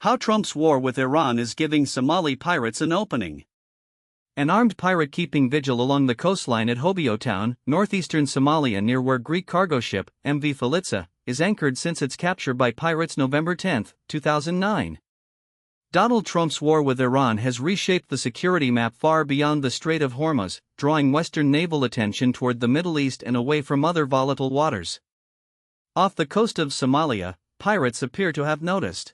How Trump's war with Iran is giving Somali pirates an opening. An armed pirate keeping vigil along the coastline at Hobyo Town, northeastern Somalia, near where Greek cargo ship, MV Falitza, is anchored since its capture by pirates November 10, 2009. Donald Trump's war with Iran has reshaped the security map far beyond the Strait of Hormuz, drawing Western naval attention toward the Middle East and away from other volatile waters. Off the coast of Somalia, pirates appear to have noticed.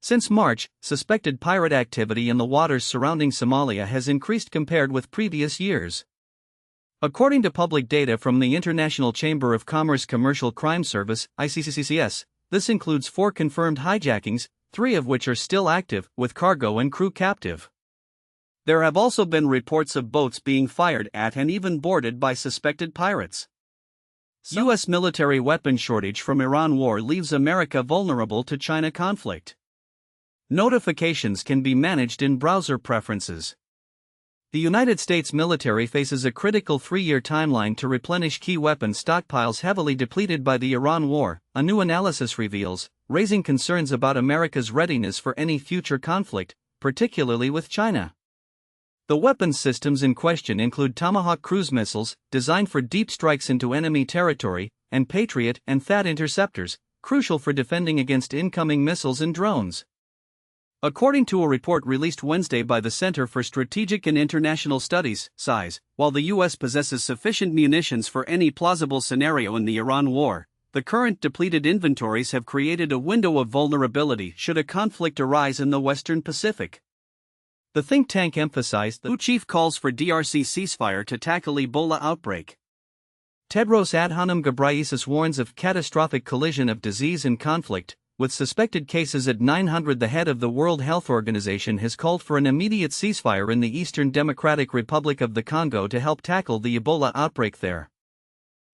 Since March, suspected pirate activity in the waters surrounding Somalia has increased compared with previous years. According to public data from the International Chamber of Commerce Commercial Crime Service, ICCCS, this includes 4 confirmed hijackings, 3 of which are still active, with cargo and crew captive. There have also been reports of boats being fired at and even boarded by suspected pirates. U.S. military weapon shortage from Iran war leaves America vulnerable to China conflict. Notifications can be managed in browser preferences. The United States military faces a critical 3-year timeline to replenish key weapon stockpiles heavily depleted by the Iran war, a new analysis reveals, raising concerns about America's readiness for any future conflict, particularly with China. The weapons systems in question include Tomahawk cruise missiles, designed for deep strikes into enemy territory, and Patriot and THAAD interceptors, crucial for defending against incoming missiles and drones. According to a report released Wednesday by the Center for Strategic and International Studies, CSIS, while the U.S. possesses sufficient munitions for any plausible scenario in the Iran war, the current depleted inventories have created a window of vulnerability should a conflict arise in the Western Pacific. The think tank emphasized the WHO chief calls for DRC ceasefire to tackle Ebola outbreak. Tedros Adhanom Ghebreyesus warns of catastrophic collision of disease and conflict. With suspected cases at 900, the head of the World Health Organization has called for an immediate ceasefire in the Eastern Democratic Republic of the Congo to help tackle the Ebola outbreak there.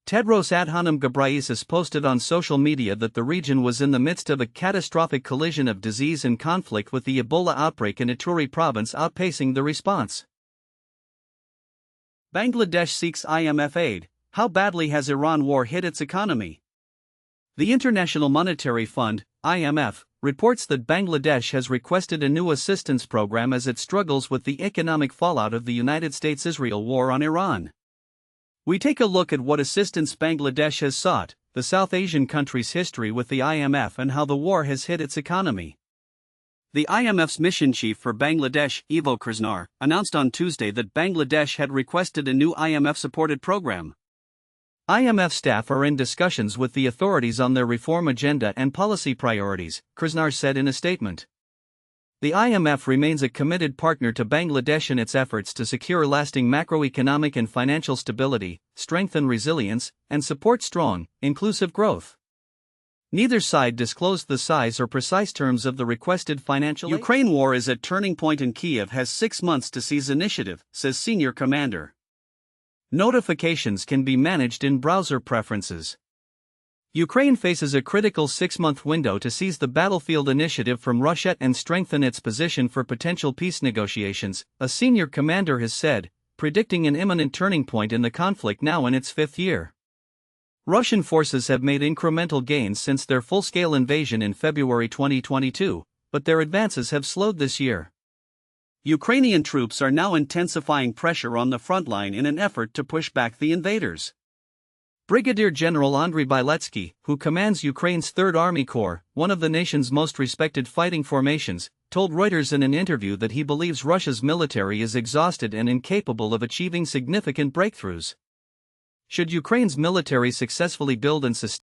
Tedros Adhanom Ghebreyesus posted on social media that the region was in the midst of a catastrophic collision of disease and conflict, with the Ebola outbreak in Ituri province outpacing the response. Bangladesh seeks IMF aid. How badly has Iran war hit its economy? The International Monetary Fund, IMF, reports that Bangladesh has requested a new assistance program as it struggles with the economic fallout of the United States-Israel war on Iran. We take a look at what assistance Bangladesh has sought, the South Asian country's history with the IMF, and how the war has hit its economy. The IMF's mission chief for Bangladesh, Ivo Krasnar, announced on Tuesday that Bangladesh had requested a new IMF-supported program. IMF staff are in discussions with the authorities on their reform agenda and policy priorities, Krasnar said in a statement. The IMF remains a committed partner to Bangladesh in its efforts to secure lasting macroeconomic and financial stability, strengthen resilience, and support strong, inclusive growth. Neither side disclosed the size or precise terms of the requested financial aid. Ukraine war is at turning point and Kyiv has 6 months to seize initiative, says senior commander. Notifications can be managed in browser preferences. Ukraine faces a critical 6-month window to seize the battlefield initiative from Russia and strengthen its position for potential peace negotiations, a senior commander has said, predicting an imminent turning point in the conflict now in its 5th year. Russian forces have made incremental gains since their full-scale invasion in February 2022, but their advances have slowed this year. Ukrainian troops are now intensifying pressure on the front line in an effort to push back the invaders. Brigadier General Andriy Byletsky, who commands Ukraine's 3rd Army Corps, one of the nation's most respected fighting formations, told Reuters in an interview that he believes Russia's military is exhausted and incapable of achieving significant breakthroughs. Should Ukraine's military successfully build and sustain